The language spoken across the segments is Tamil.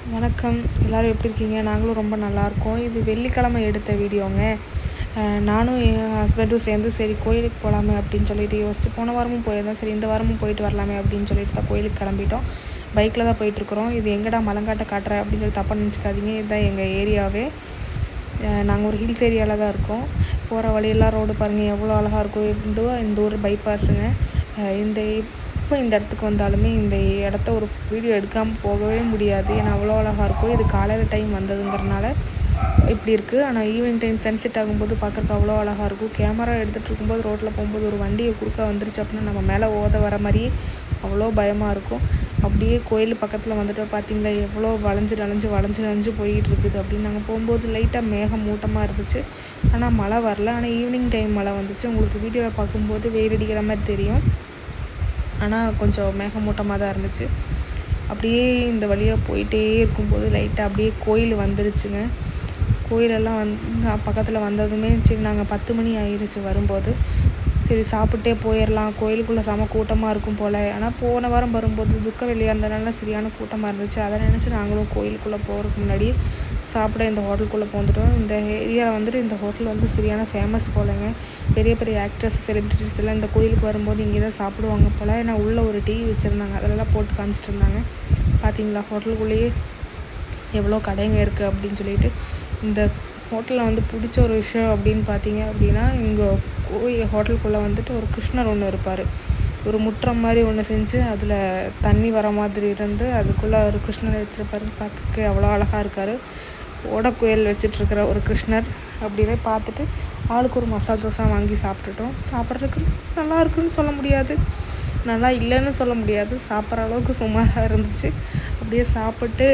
வணக்கம், எல்லோரும் எப்படி இருக்கீங்க? நாங்களும் ரொம்ப நல்லாயிருக்கோம். இது வெள்ளிக்கிழமை எடுத்த வீடியோங்க. நானும் என் ஹஸ்பண்டும் சேர்ந்து சரி கோயிலுக்கு போகலாமே அப்படின்னு சொல்லிட்டு யோசிச்சு போன வாரமும் போயிருந்தோம். சரி இந்த வாரமும் போயிட்டு வரலாமே அப்படின்னு சொல்லிட்டு தான் கோயிலுக்கு கிளம்பிட்டோம். பைக்கில் தான் போயிட்டுருக்குறோம். இது எங்கடா மலங்காட்டை காட்டுறேன் அப்படின்னு சொல்லி தப்பாக நினச்சிக்காதீங்க. இதுதான் எங்கள் ஏரியாவே. நாங்கள் ஒரு ஹில்ஸ் ஏரியாவில் தான் இருக்கோம். போகிற வழியெல்லாம் ரோடு பாருங்கள் எவ்வளோ அழகாக இருக்கும். இந்த ஊர் பைபாஸுங்க. இந்த இடத்துக்கு வந்தாலுமே இந்த இடத்த ஒரு வீடியோ எடுக்காமல் போகவே முடியாது. ஏன்னா அவ்வளோ அழகாக இருக்கும். இது காலையில் டைம் வந்ததுங்கிறனால இப்படி இருக்குது. ஆனால் ஈவினிங் டைம் சன்செட் ஆகும்போது பார்க்குறக்கு அவ்வளோ அழகாக இருக்கும். கேமரா எடுத்துகிட்டு இருக்கும்போது ரோட்டில் போகும்போது ஒரு வண்டியை குறுக்க வந்துருச்சு அப்படின்னா நம்ம மேலே வர மாதிரியே அவ்வளோ பயமாக இருக்கும். அப்படியே கோயில் பக்கத்தில் வந்துட்டு பார்த்திங்களா எவ்வளோ வளைஞ்சு போயிட்டு இருக்குது அப்படின்னு. நாங்கள் போகும்போது லைட்டாக மேகம் மூட்டமாக இருந்துச்சு. ஆனால் மழை வரல. ஆனால் ஈவினிங் டைம் மழை வந்துச்சு. உங்களுக்கு வீடியோவில் பார்க்கும்போது வெயில் அடிக்கிற மாதிரி தெரியும். ஆனால் கொஞ்சம் மேகமூட்டமாக தான் இருந்துச்சு. அப்படியே இந்த வழியாக போயிட்டே இருக்கும்போது லைட்டாக அப்படியே கோயில் வந்துருச்சுங்க. கோயிலெல்லாம் பக்கத்தில் வந்ததுமே சரி நாங்கள் 10 மணி ஆயிடுச்சு வரும்போது. சரி சாப்பிட்டே போயிடலாம், கோயிலுக்குள்ளே செம கூட்டமாக இருக்கும் போல். ஆனால் போன வாரம் வரும்போது துக்க வெள்ளியாக இருந்ததுனால சரியான கூட்டமாக இருந்துச்சு. அதை நினச்சி நாங்களும் கோயிலுக்குள்ளே போகிறதுக்கு முன்னாடி சாப்பிட இந்த ஹோட்டலுக்குள்ளே போந்துட்டோம். இந்த ஏரியாவில் வந்துட்டு இந்த ஹோட்டல் சரியான ஃபேமஸ் போலங்க. பெரிய பெரிய ஆக்டர்ஸ், செலிப்ரிட்டிஸ் எல்லாம் இந்த கோயிலுக்கு வரும்போது இங்கே தான் சாப்பிடுவாங்க போல். ஏன்னா உள்ளே ஒரு டிவி வச்சுருந்தாங்க, அதிலெல்லாம் போட்டு காமிச்சிட்டு இருந்தாங்க. பார்த்தீங்களா ஹோட்டலுக்குள்ளேயே எவ்வளோ கடைங்க இருக்குது அப்படின்னு சொல்லிட்டு. இந்த ஹோட்டலில் பிடிச்ச ஒரு விஷயம் அப்படின்னு பார்த்தீங்க அப்படின்னா இங்கே ஹோட்டலுக்குள்ளே ஒரு கிருஷ்ணர் ஒன்று இருப்பார். ஒரு முற்றம் மாதிரி ஒன்று செஞ்சு அதில் தண்ணி வர மாதிரி இருந்து அதுக்குள்ளே ஒரு கிருஷ்ணர் வச்சுருப்பாரு. பார்க்கறதுக்கு அவ்வளோ அழகாக இருக்கார். ஓடக்குயல் வச்சிட்ருக்கிற ஒரு கிருஷ்ணர். அப்படியே பார்த்துட்டு ஆளுக்கு ஒரு மசாலா தோசை வாங்கி சாப்பிட்டுட்டோம். சாப்பிட்றதுக்கு நல்லா இருக்குன்னு சொல்ல முடியாது, நல்லா இல்லைன்னு சொல்ல முடியாது. சாப்பிட்ற அளவுக்கு சுமாராக இருந்துச்சு. அப்படியே சாப்பிட்டு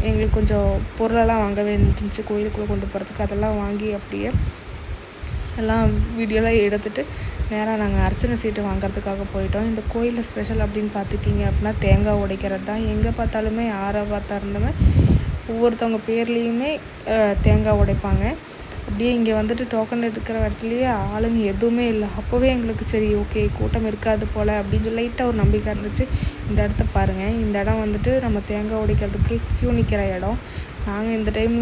எங்களுக்கு கொஞ்சம் பொருளெல்லாம் வாங்க வேண்டியிருந்துச்சு கோயிலுக்குள்ளே கொண்டு போகிறதுக்கு. அதெல்லாம் வாங்கி அப்படியே எல்லாம் வீடியோலாம் எடுத்துகிட்டு நேராக நாங்கள் அர்ச்சனை சீட்டு வாங்குறதுக்காக போயிட்டோம். இந்த கோயிலில் ஸ்பெஷல் அப்படின்னு பார்த்துட்டிங்க அப்படின்னா தேங்காய் உடைக்கிறது தான். எங்கே பார்த்தாலுமே யாரை பார்த்தா இருந்துமே ஒவ்வொருத்தவங்க பேர்லேயுமே தேங்காய் உடைப்பாங்க. அப்படியே இங்கே டோக்கன் எடுக்கிற இடத்துலையே ஆளுங்க எதுவுமே இல்லை. அப்போவே எங்களுக்கு சரி ஓகே கூட்டம் இருக்காது போல் அப்படின்னு சொல்லி லைட்டாக ஒரு நம்பிக்கை இருந்துச்சு. இந்த இடத்த பாருங்கள். இந்த இடம் நம்ம தேங்காய் உடைக்கிறதுக்கு க்யூ நிற்கிற இடம். நாங்கள் இந்த டைம்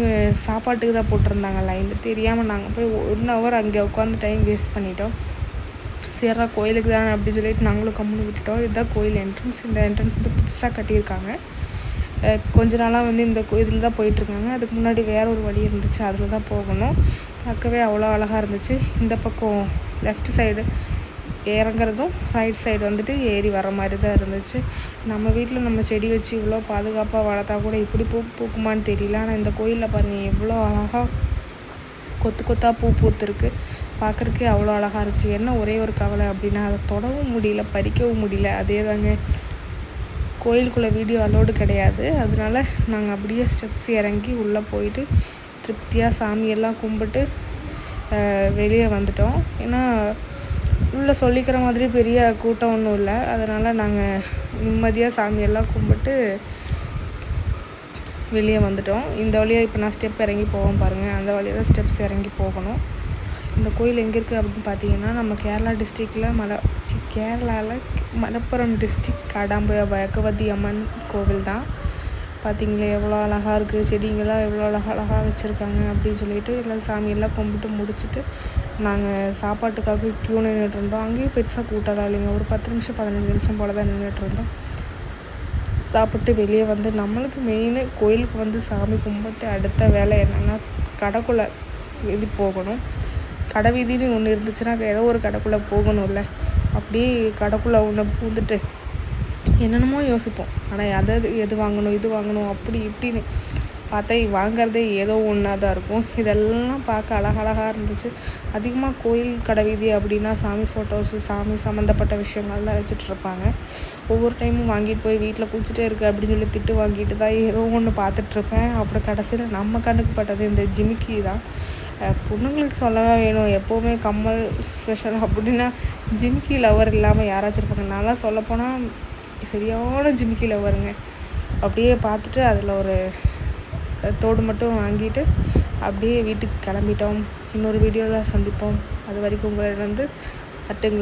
சாப்பாட்டுக்கு தான் போட்டிருந்தாங்க லைன். தெரியாமல் நாங்கள் போய் 1 ஹவர் அங்கே உட்காந்து டைம் வேஸ்ட் பண்ணிட்டோம். சரிடா கோயிலுக்கு தானே அப்படின்னு சொல்லிட்டு நாங்களும் கம்முன்னு விட்டுட்டோம். இதுதான் கோயில் என்ட்ரன்ஸ். இந்த என்ட்ரன்ஸ் புதுசாக கட்டியிருக்காங்க. கொஞ்ச நாளாக இந்த இதில் தான் போயிட்டுருக்காங்க. அதுக்கு முன்னாடி வேறு ஒரு வழி இருந்துச்சு, அதில் தான் போகணும். பார்க்கவே அவ்வளோ அழகாக இருந்துச்சு. இந்த பக்கம் லெஃப்ட் சைடு இறங்குறதும் ரைட் சைடு ஏறி வர மாதிரி தான் இருந்துச்சு. நம்ம வீட்டில் நம்ம செடி வச்சு இவ்வளோ பாதுகாப்பாக வளர்த்தா கூட இப்படி பூக்குமான்னு தெரியல. ஆனால் இந்த கோயிலில் பாருங்கள் எவ்வளோ அழகாக கொத்தாக பூ பூத்துருக்கு. பார்க்குறக்கே அவ்வளோ அழகாக இருந்துச்சு. என்ன ஒரே ஒரு கவலை அப்படின்னா அதை தொடவும் முடியல, பறிக்கவும் முடியல. அதே தாங்க, கோயிலுக்குள்ளே வீடியோ அலோடு கிடையாது. அதனால நாங்கள் அப்படியே ஸ்டெப்ஸ் இறங்கி உள்ளே போயிட்டு திருப்தியாக சாமியெல்லாம் கும்பிட்டு வெளியே வந்துட்டோம். ஏன்னா உள்ளே சொல்லிக்கிற மாதிரி பெரிய கூட்டம் ஒன்றும் இல்லை. அதனால் நாங்கள் நிம்மதியாக சாமியெல்லாம் கும்பிட்டு வெளியே வந்துட்டோம். இந்த வழியாக இப்போ நான் ஸ்டெப் இறங்கி போவோம் பாருங்கள், அந்த வழியாக தான் ஸ்டெப்ஸ் இறங்கி போகணும். இந்த கோயில் எங்கே இருக்குது அப்படின்னு பார்த்தீங்கன்னா நம்ம கேரளா டிஸ்ட்ரிக்டில் கேரளாவில் மலப்புரம் டிஸ்ட்ரிக்ட் கடாம்பு பகவதி அம்மன் கோவில் தான். பார்த்திங்களே எவ்வளோ அழகாக இருக்குது. செடிங்களாம் எவ்வளோ அழகாக வச்சுருக்காங்க அப்படின்னு சொல்லிட்டு எல்லாம் சாமியெல்லாம் கும்பிட்டு முடிச்சுட்டு நாங்கள் சாப்பாட்டுக்காக க்யூ நின்றுட்டு இருந்தோம். அங்கேயும் பெருசாக கூட்டலாம் இல்லைங்க. ஒரு 10 நிமிஷம் 15 நிமிஷம் போல் தான் நின்றுட்டு இருந்தோம். சாப்பிட்டு வெளியே நம்மளுக்கு மெயின் கோயிலுக்கு சாமி கும்பிட்டு அடுத்த வேலை என்னென்னா கடைக்குள்ளே இது போகணும். கடை வீதின்னு ஒன்று இருந்துச்சுன்னா ஏதோ ஒரு கடைக்குள்ளே போகணும்ல. அப்படியே கடைக்குள்ளே ஒன்று பூந்துட்டு என்னென்னமோ யோசிப்போம். ஆனால் எது வாங்கணும் இது வாங்கணும் அப்படி இப்படின்னு பார்த்தா வாங்கிறதே ஏதோ ஒன்றா தான் இருக்கும். இதெல்லாம் பார்க்க அழகழகாக இருந்துச்சு. அதிகமாக கோயில் கடை வீதி அப்படின்னா சாமி ஃபோட்டோஸு, சாமி சம்மந்தப்பட்ட விஷயங்கள் தான் வச்சுட்ருப்பாங்க. ஒவ்வொரு டைமும் வாங்கிட்டு போய் வீட்டில் குளிச்சுட்டே இருக்குது அப்படின்னு சொல்லி திட்டு வாங்கிட்டு தான் ஏதோ ஒன்று பார்த்துட்ருப்பேன். அப்புறம் கடைசியில் நம்ம கண்ணுக்கு பட்டது இந்த ஜிமிக்கி தான். பொண்ணுங்களுக்கு சொல்லவே வேணும். எப்போவுமே கம்மல் ஸ்பெஷல் அப்படின்னா ஜிமிக்கி லவர் இல்லாமல் யாராச்சும் இருப்பாங்க. நல்லா சொல்லப்போனால் சரியான ஜிமிக்கி லவருங்க. அப்படியே பார்த்துட்டு அதில் ஒரு தோடு மட்டும் வாங்கிட்டு அப்படியே வீட்டுக்கு கிளம்பிட்டோம். இன்னொரு வீடியோவில் சந்திப்போம். அது வரைக்கும் உங்களிடம் அட்டுங்களா.